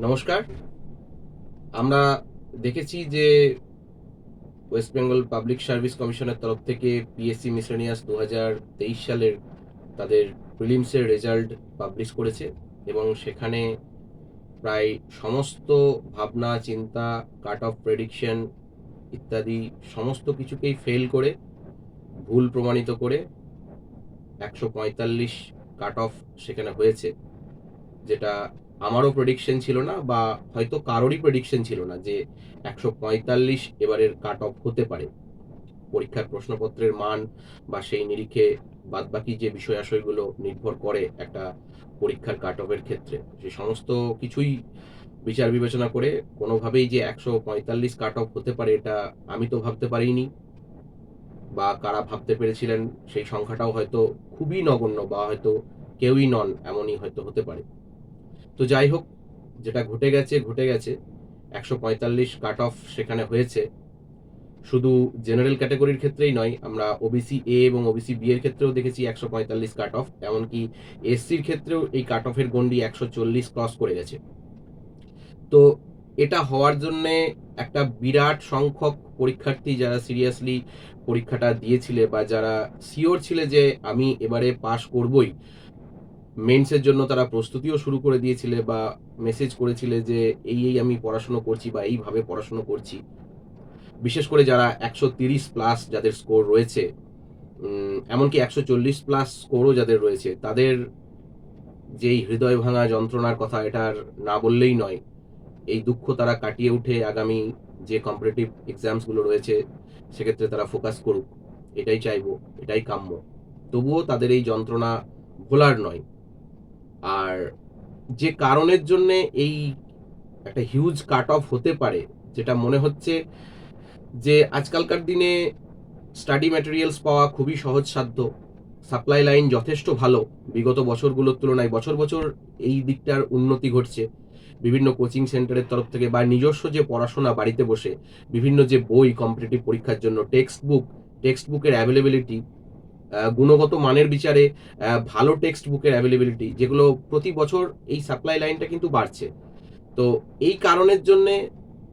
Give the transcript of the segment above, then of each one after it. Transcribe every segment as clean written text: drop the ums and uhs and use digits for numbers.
নমস্কার। আমরা দেখেছি যে ওয়েস্ট বেঙ্গল পাবলিক সার্ভিস কমিশনের তরফ থেকে পিএসসি মিসেলেনিয়াস 2023 সালের তাদের প্রিলিমসের রেজাল্ট পাবলিশ করেছে এবং সেখানে প্রায় সমস্ত ভাবনা চিন্তা, কাট অফ প্রেডিকশন ইত্যাদি সমস্ত কিছুকেই ফেল করে, ভুল প্রমাণিত করে 145 কাট অফ সেখানে হয়েছে, যেটা আমারও প্রেডিকশন ছিল না বা হয়তো কারোরই প্রেডিকশন ছিল না যে 145 এবারের কাট অফ হতে পারে। পরীক্ষার প্রশ্নপত্রের মান বা সেই নিরিখে বাদবাকি যে বিষয় আশয়গুলো নির্ভর করে একটা পরীক্ষার কাট অফের ক্ষেত্রে, সে সমস্ত কিছুই বিচার বিবেচনা করে কোনোভাবেই যে 145 কাট অফ হতে পারে এটা আমি তো ভাবতে পারিনি, বা কারা ভাবতে পেরেছিলেন সেই সংখ্যাটাও হয়তো খুবই নগণ্য বা হয়তো কেউই নন, এমনই হয়তো হতে পারে। তো যাই হোক, যেটা ঘটে গেছে ঘটে গেছে। 145 কাট অফ সেখানে হয়েছে। শুধু জেনারেল ক্যাটাগরির ক্ষেত্রেই নয়, আমরা ওবিসি এ এবং ওবিসি বি এর ক্ষেত্রেও দেখেছি 145 কাট অফ, এমনকি এসসির ক্ষেত্রেও এই কাট অফের গন্ডি 140 ক্রস করে গেছে। তো এটা হওয়ার জন্যে একটা বিরাট সংখ্যক পরীক্ষার্থী যারা সিরিয়াসলি পরীক্ষাটা দিয়েছিলে বা যারা শিওর ছিলে যে আমি এবারে পাশ করবই, মেন্সের জন্য তারা প্রস্তুতিও শুরু করে দিয়েছিলে বা মেসেজ করেছিলে যে এই আমি পড়াশুনো করছি বা এইভাবে পড়াশুনো করছি। বিশেষ করে যারা 130 প্লাস যাদের স্কোর রয়েছে, এমনকি 140 প্লাস স্কোরও যাদের রয়েছে, তাদের যেই হৃদয় ভাঙা যন্ত্রণার কথা, এটার না বললেই নয়। এই দুঃখ তারা কাটিয়ে উঠে আগামী যে কম্পিটিটিভ এক্সামসগুলো রয়েছে সেক্ষেত্রে তারা ফোকাস করুক, এটাই চাইবো, এটাই কাম্য। তবুও তাদের এই যন্ত্রণা ভোলার নয়। আর যে কারণের জন্যে এই একটা হিউজ কাট অফ হতে পারে, যেটা মনে হচ্ছে যে আজকালকার দিনে স্টাডি ম্যাটেরিয়ালস পাওয়া খুবই সহজসাধ্য, সাপ্লাই লাইন যথেষ্ট ভালো, বিগত বছরগুলোর তুলনায় বছর বছর এই দিকটার উন্নতি ঘটছে। বিভিন্ন কোচিং সেন্টারের তরফ থেকে বা নিজস্ব যে পড়াশোনা বাড়িতে বসে, বিভিন্ন যে বই কম্পিটিটিভ পরীক্ষার জন্য, টেক্সট বুকের অ্যাভেলেবিলিটি, গুণগত মানের বিচারে ভালো টেক্সট বুকের অ্যাভেলেবিলিটি, যেগুলো প্রতি বছর এই সাপ্লাই লাইনটা কিন্তু বাড়ছে। তো এই কারণের জন্যে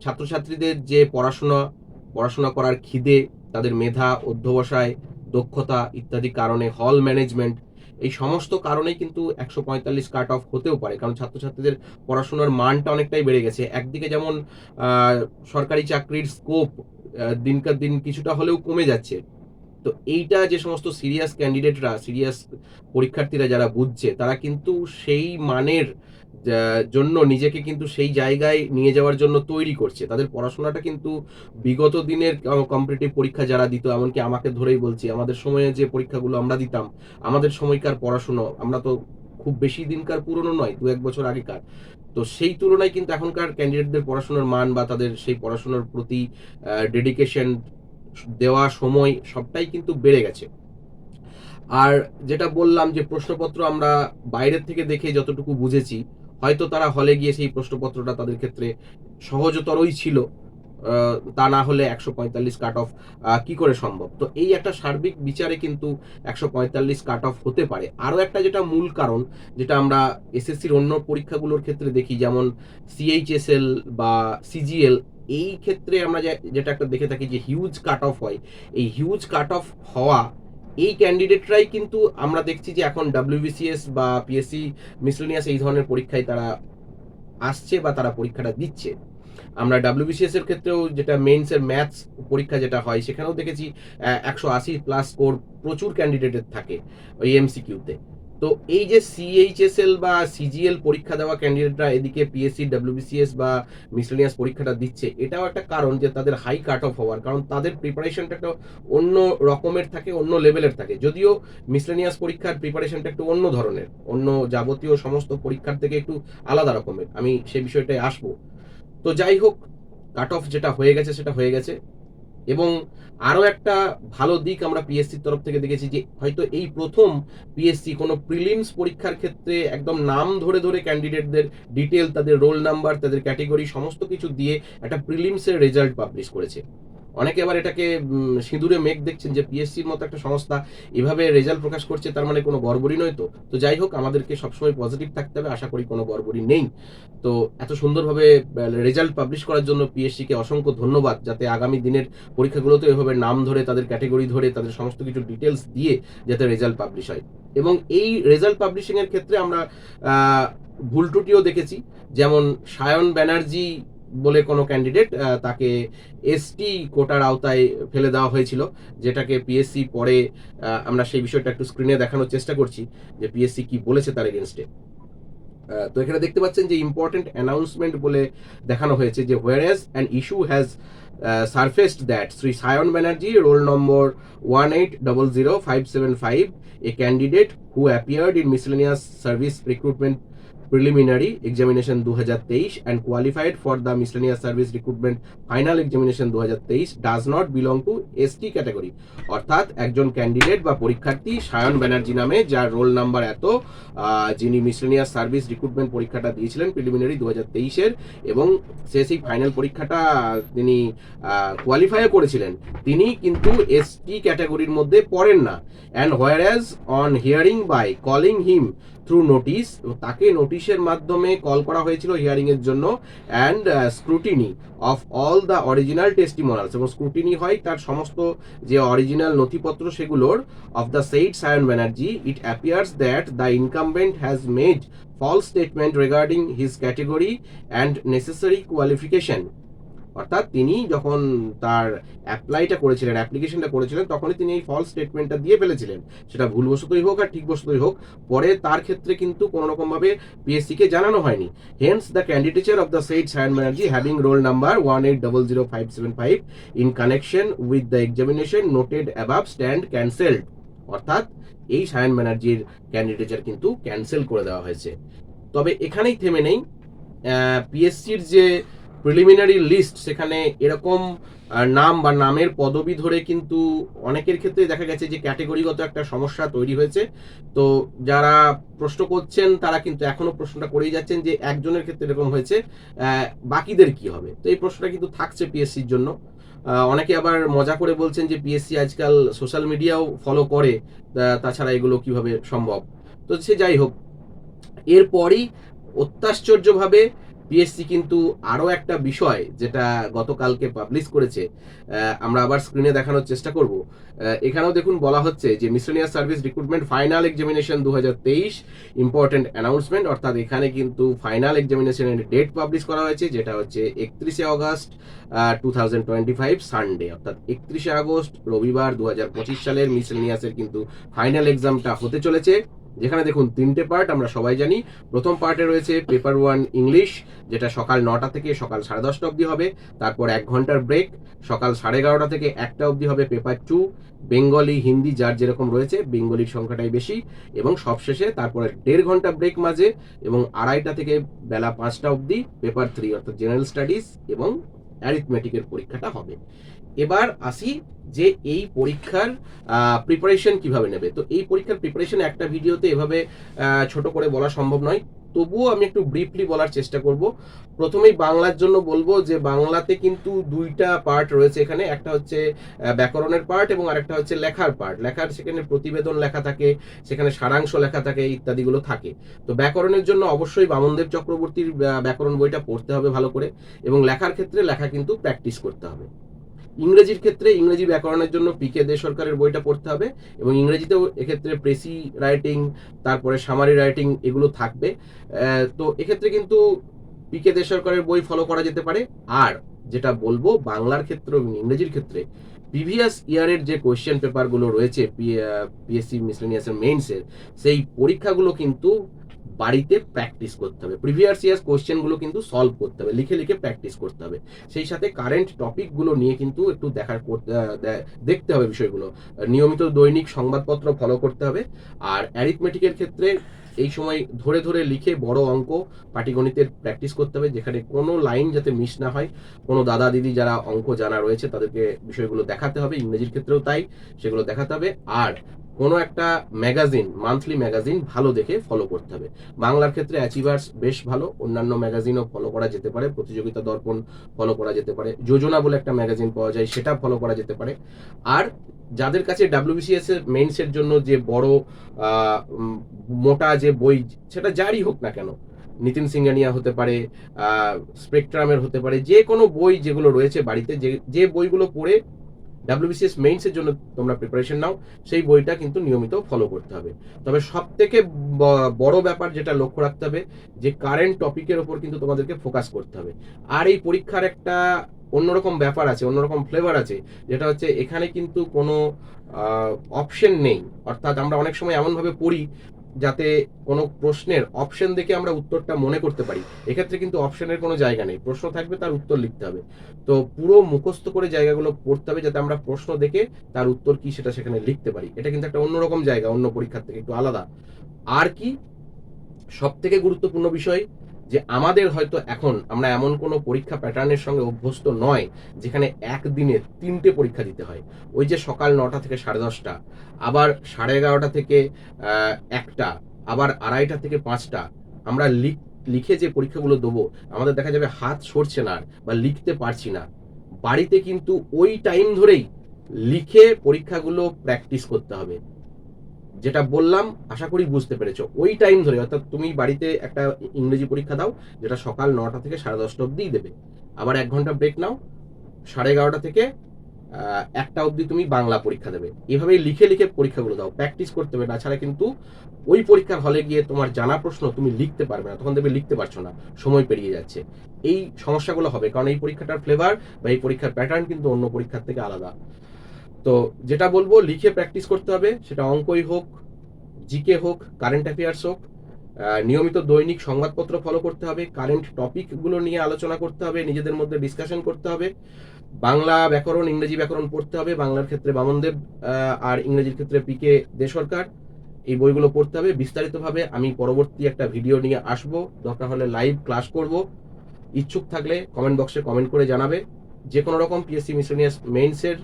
ছাত্রছাত্রীদের যে পড়াশোনা করার খিদে, তাদের মেধা, অধ্যবসায়, দক্ষতা ইত্যাদি কারণে, হল ম্যানেজমেন্ট, এই সমস্ত কারণেই কিন্তু 145 কাট অফ হতেও পারে। কারণ ছাত্রছাত্রীদের পড়াশোনার মানটা অনেকটাই বেড়ে গেছে। একদিকে যেমন সরকারি চাকরির স্কোপ দিনকার দিন কিছুটা হলেও কমে যাচ্ছে। তো এইটা যে সমস্ত সিরিয়াস পরীক্ষার্থীরা যারা বুঝছে, তারা কিন্তু সেই মানের জন্য নিজেকে কিন্তু সেই জায়গায় নিয়ে যাওয়ার জন্য তৈরি করছে। তাদের পড়াশোনাটা কিন্তু বিগত দিনের কম্পিটিটিভ পরীক্ষা যারা দিত, এমনকি আমাকে ধরেই বলছি, আমাদের সময়ে যে পরীক্ষাগুলো আমরা দিতাম, আমাদের সময়কার পড়াশুনো, আমরা তো খুব বেশি দিনকার পুরনো নয়, 2-1 বছর আগেকার। তো সেই তুলনায় কিন্তু এখনকার ক্যান্ডিডেটদের পড়াশোনার মান বা তাদের সেই পড়াশোনার প্রতি ডেডিকেশন দেওয়া, সময় সবটাই কিন্তু বেড়ে গেছে। আর যেটা বললাম যে প্রশ্নপত্র আমরা বাইরের থেকে দেখে যতটুকু বুঝেছি, হয়তো তারা হলে গিয়ে সেই প্রশ্নপত্রটা তাদের ক্ষেত্রে সহজতরই ছিল। তা না হলে 145 কাট অফ কি করে সম্ভব? তো এই একটা সার্বিক বিচারে কিন্তু 145 কাট অফ হতে পারে। আরো একটা যেটা মূল কারণ, যেটা আমরা এসএসসির অন্য পরীক্ষাগুলোর ক্ষেত্রে দেখি, যেমন সিএইচএসএল বা সিজিএল, এই ক্ষেত্রে আমরা যেটা একটা দেখে থাকি যে হিউজ কাট অফ হয়। এই হিউজ কাট অফ হওয়া এই ক্যান্ডিডেটরাই কিন্তু আমরা দেখছি যে এখন ডাব্লিউবিসিএস বা পিএসসি মিসেলেনিয়াস এই ধরনের পরীক্ষায় তারা আসছে বা তারা পরীক্ষাটা দিচ্ছে। আমরা ডাব্লিউবিসিএস এর ক্ষেত্রেও যেটা মেইনসের ম্যাথস পরীক্ষা যেটা হয়, সেখানেও দেখেছি 180 প্লাস স্কোর প্রচুর ক্যান্ডিডেটের থাকে ওই এমসিকিউতে। তো এই যে সিএইচএসএল বা সিজিএল পরীক্ষা দেওয়া ক্যান্ডিডেটরা এদিকে পিএসসি, ডাব্লিউবিসিএস বা মিসেলেনিয়াস পরীক্ষাটা দিচ্ছে, এটাও একটা কারণ যে তাদের হাই কাট অফ হওয়ার। কারণ তাদের প্রিপারেশনটা একটা অন্য রকমের থাকে, অন্য লেভেলের থাকে। যদিও মিসেলেনিয়াস পরীক্ষার প্রিপারেশনটা একটু অন্য ধরনের, অন্য যাবতীয় সমস্ত পরীক্ষার থেকে একটু আলাদা রকমের, আমি সেই বিষয়টায় আসবো। তো যাই হোক, কাট অফ যেটা হয়ে গেছে সেটা হয়ে গেছে। এবং আরো একটা ভালো দিক আমরা পিএসসির তরফ থেকে দেখেছি যে হয়তো এই প্রথম পিএসসি কোনো প্রিলিমস পরীক্ষার ক্ষেত্রে একদম নাম ধরে ধরে ক্যান্ডিডেটদের ডিটেল, তাদের রোল নাম্বার, তাদের ক্যাটেগরি সমস্ত কিছু দিয়ে একটা প্রিলিমসের রেজাল্ট পাবলিশ করেছে। অনেকে আবার এটাকে সিঁদুরে মেঘ দেখছেন যে পিএসসির মতো একটা সংস্থা এভাবে রেজাল্ট প্রকাশ করছে, তার মানে কোনো গড়বড়ি নয় তো। তো যাই হোক, আমাদেরকে সবসময় পজিটিভ থাকতে হবে, আশা করি কোনো গড়বড়ি নেই। তো এত সুন্দরভাবে রেজাল্ট পাবলিশ করার জন্য পিএসসিকে অসংখ্য ধন্যবাদ, যাতে আগামী দিনের পরীক্ষাগুলোতে এভাবে নাম ধরে, তাদের ক্যাটেগরি ধরে, তাদের সমস্ত কিছু ডিটেলস দিয়ে যাতে রেজাল্ট পাবলিশ হয়। এবং এই রেজাল্ট পাবলিশিং এর ক্ষেত্রে আমরা ভুল ত্রুটিও দেখেছি। যেমন সায়ন ব্যানার্জি বলে কোনো ক্যান্ডিডেট, তাকে এসটি কোটার আওতায় ফেলে দেওয়া হয়েছিল, যেটাকে পিএসসি পরে আমরা সেই বিষয়টা একটু স্ক্রিনে দেখানোর চেষ্টা করছি যে পিএসসি কি বলেছে তার এগেনস্টে। তো এখানে দেখতে পাচ্ছেন যে ইম্পর্টেন্ট অ্যানাউন্সমেন্ট বলে দেখানো হয়েছে যে whereas an issue has surfaced that Sri Sayan Banerjee, roll number 1800575, a candidate who appeared in miscellaneous service recruitment preliminary examination 2023 and qualified for the miscellaneous service recruitment final examination 2023 does not belong to ST category। অর্থাৎ একজন candidate বা পরীক্ষার্থী সায়ন ব্যানার্জি নামে, যার roll number এত, যিনি miscellaneous service recruitment পরীক্ষাটা দিয়েছিলেন প্রিলিমিনারি 2023-এর, এবং সেই ফাইনাল পরীক্ষাটা তিনি কোয়ালিফাইও করেছিলেন, তিনি কিন্তু এসটি ক্যাটাগরির মধ্যে পড়েন না। And whereas on hearing by calling him through notice, তাকে নোটিশের মাধ্যমে কল করা হয়েছিল হিয়ারিং এর জন্য, and scrutiny of all the original testimonials, এবং স্ক্রুটিনি হয় তার সমস্ত যে অরিজিনাল নথিপত্র সেগুলোর, of the said Sayan Banerjee, it appears that the incumbent has made false statement regarding his category and necessary qualification। অর্থাৎ তিনি যখন তার অ্যাপ্লাইটা করেছিলেন, অ্যাপ্লিকেশনটা করেছিলেন, তখনই তিনি এই ফলস স্টেটমেন্টটা দিয়ে ফেলেছিলেন, সেটা ভুলবশতই হোক আর ঠিকবশতই হোক। পরে তার ক্ষেত্রে কিন্তু কোনো রকমভাবে পিএসসিকে জানানো হয়নি। Hence the candidature of the said Sayan Banerjee having roll number 1800575 in connection with the examination noted above stand cancelled. অর্থাৎ এই সায়ন ব্যানার্জির ক্যান্ডিডেচার কিন্তু ক্যান্সেল করে দেওয়া হয়েছে। তবে এখানেই থেমে নেই, পিএসসির যে প্রিলিমিনারি লিস্ট, সেখানে এরকম নাম বা নামের পদবি ধরে কিন্তু অনেকের ক্ষেত্রে দেখা গেছে যে ক্যাটেগরিগত একটা সমস্যা তৈরি হয়েছে। তো যারা প্রশ্ন করছেন তারা কিন্তু এখনো প্রশ্নটা করেই যাচ্ছেন যে একজনের ক্ষেত্রে এরকম হয়েছে, বাকিদের কি হবে। তো এই প্রশ্নটা কিন্তু থাকছে পিএসসির জন্য। অনেকে আবার মজা করে বলছেন যে পিএসসি আজকাল সোশ্যাল মিডিয়াও ফলো করে, তাছাড়া এগুলো কিভাবে সম্ভব। তো সে যাই হোক, এরপরই অত্যাশ্চর্যভাবে পিএসসি কিন্তু আরও একটা বিষয় যেটা গতকালকে পাবলিশ করেছে, আমরা আবার স্ক্রিনে দেখানোর চেষ্টা করব। এখানেও দেখুন বলা হচ্ছে যে miscellaneous service recruitment final examination 2023 important announcement. অর্থাৎ এখানে কিন্তু ফাইনাল এক্সামিনেশনের ডেট পাবলিশ করা হয়েছে, যেটা হচ্ছে 31শে অগস্ট 2025 সানডে, অর্থাৎ 31শে আগস্ট রবিবার 2025 সালের মিসলেনিয়াসের কিন্তু ফাইনাল এক্সামটা হতে চলেছে। যেখানে দেখুন 3টে পার্ট আমরা সবাই জানি। প্রথম পার্টে রয়েছে পেপার 1 ইংলিশ, যেটা সকাল 9টা থেকে সকাল 10:30 অবধি হবে। তারপর 1 ঘন্টার ব্রেক, সকাল 11:30 থেকে 1টা অবধি হবে পেপার 2। বেঙ্গলি, হিন্দি যার যেরকম রয়েছে, বেঙ্গলির সংখ্যাটাই বেশি। এবং সবশেষে তারপরে 1.5 ঘন্টা ব্রেক মাঝে, এবং 2:30টা থেকে বেলা 5টা অবধি পেপার 3 অর্থাৎ জেনারেল স্টাডিজ এবং অ্যারিথমেটিকের পরীক্ষাটা হবে। এবার আসি যে এই পরীক্ষার প্রিপারেশন কিভাবে নেবে। তো এই পরীক্ষার প্রিপারেশন একটা ভিডিওতে এভাবে ছোট করে বলা সম্ভব নয়, তবুও আমি একটু ব্রিফলি বলার চেষ্টা করব। প্রথমেই বাংলার জন্য বলবো যে বাংলাতে কিন্তু 2টা পার্ট রয়েছে এখানে, একটা হচ্ছে ব্যাকরণের পার্ট এবং আরেকটা হচ্ছে লেখার পার্ট। লেখার সেখানে প্রতিবেদন লেখা থাকে, সেখানে সারাংশ লেখা থাকে, ইত্যাদিগুলো থাকে। তো ব্যাকরণের জন্য অবশ্যই বামনদেব চক্রবর্তীর ব্যাকরণ বইটা পড়তে হবে ভালো করে, এবং লেখার ক্ষেত্রে লেখা কিন্তু প্র্যাকটিস করতে হবে। ইংরেজির ক্ষেত্রে ইংরেজি ব্যাকরণের জন্য পিকে দে সরকারের বইটা পড়তে হবে, এবং ইংরেজিতেও এক্ষেত্রে প্রেসি রাইটিং, তারপরে সামারি রাইটিং, এগুলো থাকবে। তো এক্ষেত্রে কিন্তু পিকে দে সরকারের বই ফলো করা যেতে পারে। আর যেটা বলবো বাংলার ক্ষেত্রে এবং ইংরেজির ক্ষেত্রে, প্রিভিয়াস ইয়ারের যে কোয়েশ্চেন পেপারগুলো রয়েছে পিএসসি মিসলেনিয়াসের মেইনসের, সেই পরীক্ষাগুলো কিন্তু বাড়িতে প্র্যাকটিস করতে হবে। প্রিভিয়াস ইয়ার্স কোয়েশ্চেনগুলো কিন্তু সলভ করতে হবে, লিখে লিখে প্র্যাকটিস করতে হবে। সেই সাথে কারেন্ট টপিকগুলো নিয়ে কিন্তু একটু দেখতে হবে বিষয়গুলো। নিয়মিত দৈনিক সংবাদপত্র ফলো করতে হবে। আর অ্যারিথমেটিকের ক্ষেত্রে এই সময় ধরে ধরে লিখে বড় অঙ্ক পাটিগণিতের প্র্যাকটিস করতে হবে, যেখানে কোনো লাইন যাতে মিস না হয়। কোনো দাদা দিদি যারা অঙ্ক জানা রয়েছে তাদেরকে বিষয়গুলো দেখাতে হবে, ইংরেজির ক্ষেত্রেও তাই, সেগুলো দেখাতে হবে। আর কোনো একটা ম্যাগাজিন, মান্থলি ম্যাগাজিন ভালো দেখে ফলো করতে হবে। বাংলার ক্ষেত্রে অ্যাচিভার্স বেশ ভালো, অন্যান্য ম্যাগাজিনও ফলো করা যেতে পারে, প্রতিযোগিতা দর্পণ ফলো করা যেতে পারে, যোজনা বলে একটা ম্যাগাজিন পাওয়া যায় সেটা ফলো করা যেতে পারে। আর যাদের কাছে ডাব্লিউবিসিএস এর মেইনসের জন্য যে বড় মোটা যে বই, সেটা যারই হোক না কেন, নিতিন সিঙ্গানিয়া হতে পারে, স্পেকট্রামের হতে পারে, যে কোনো বই যেগুলো রয়েছে বাড়িতে, যে বইগুলো পড়ে ডাব্লিউবিসিএস মেইনসের জন্য তোমরা প্রিপারেশন নাও, সেই বইটা কিন্তু নিয়মিত ফলো করতে হবে। তবে সব থেকে বড় ব্যাপার যেটা লক্ষ্য রাখতে হবে, যে কারেন্ট টপিকের ওপর কিন্তু তোমাদেরকে ফোকাস করতে হবে। আর এই পরীক্ষার একটা অন্যরকম ব্যাপার আছে, অন্যরকম ফ্লেভার আছে, যেটা হচ্ছে এখানে কিন্তু কোনো অপশন নেই। অর্থাৎ আমরা অনেক সময় এমনভাবে পড়ি যাতে কোনো প্রশ্নের অপশন দেখে আমরা উত্তরটা মনে করতে পারি। এক্ষেত্রে কিন্তু অপশনের কোনো জায়গা নেই, প্রশ্ন থাকবে, তার উত্তর লিখতে হবে। তো পুরো মুখস্থ করে জায়গাগুলো পড়তে হবে যাতে আমরা প্রশ্ন দেখে তার উত্তর কি সেটা সেখানে লিখতে পারি। এটা কিন্তু একটা অন্যরকম জায়গা, অন্য পরীক্ষার থেকে একটু আলাদা। আর কি সব থেকে গুরুত্বপূর্ণ বিষয়, যে আমাদের হয়তো এখন আমরা এমন কোনো পরীক্ষা প্যাটার্নের সঙ্গে অভ্যস্ত নয় যেখানে একদিনে 3টে পরীক্ষা দিতে হয়। ওই যে সকাল 9টা থেকে 10:30, আবার 11:30 থেকে 1টা, আবার 2:30 থেকে 5টা। আমরা লিখে যে পরীক্ষাগুলো দেবো, আমাদের দেখা যাবে হাত সরছে না বা লিখতে পারছি না। বাড়িতে কিন্তু ওই টাইম ধরেই লিখে পরীক্ষাগুলো প্র্যাকটিস করতে হবে। যেটা বললাম আশা করি বুঝতে পেরেছো। ওই টাইম ধরে, অর্থাৎ তুমি বাড়িতে একটা ইংরেজি পরীক্ষা দাও যেটা সকাল 9টা থেকে 10:30 অবধিই দেবে, আবার 1 ঘন্টা ব্রেক নাও, 11:30 থেকে 1টা অবধি তুমি বাংলা পরীক্ষা দেবে। এভাবেই লিখে লিখে পরীক্ষাগুলো দাও, প্র্যাকটিস করতে হবে। না ছাড়া কিন্তু ওই পরীক্ষার হলে গিয়ে তোমার জানা প্রশ্ন তুমি লিখতে পারবে না, তখন দেখবে লিখতে পারছো না, সময় পেরিয়ে যাচ্ছে। এই সমস্যাগুলো হবে, কারণ এই পরীক্ষাটার ফ্লেভার বা এই পরীক্ষার প্যাটার্ন কিন্তু অন্য পরীক্ষার থেকে আলাদা। তো যেটা বলবো, লিখে প্র্যাকটিস করতে হবে, সেটা অঙ্কই হোক, জিকে হোক, কারেন্ট অ্যাফেয়ার্স হোক। নিয়মিত দৈনিক সংবাদপত্র ফলো করতে হবে, কারেন্ট টপিকগুলো নিয়ে আলোচনা করতে হবে, নিজেদের মধ্যে ডিসকাশন করতে হবে। বাংলা ব্যাকরণ, ইংরেজি ব্যাকরণ পড়তে হবে, বাংলার ক্ষেত্রে বামনদেব আর ইংরেজির ক্ষেত্রে পিকে দে সরকার। এই বইগুলো পড়তে হবে বিস্তারিতভাবে। আমি পরবর্তী একটা ভিডিও নিয়ে আসবো, দরকার হলে লাইভ ক্লাস করব। ইচ্ছুক থাকলে কমেন্ট বক্সে কমেন্ট করে জানাবে। যে কোনো রকম পিএসসি মিসেলিনিয়াস মেইনসের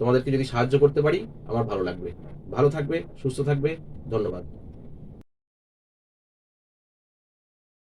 তোমাদেরকে যদি সাহায্য করতে পারি আমার ভালো লাগবে। ভালো থাকবে, সুস্থ থাকবে, ধন্যবাদ।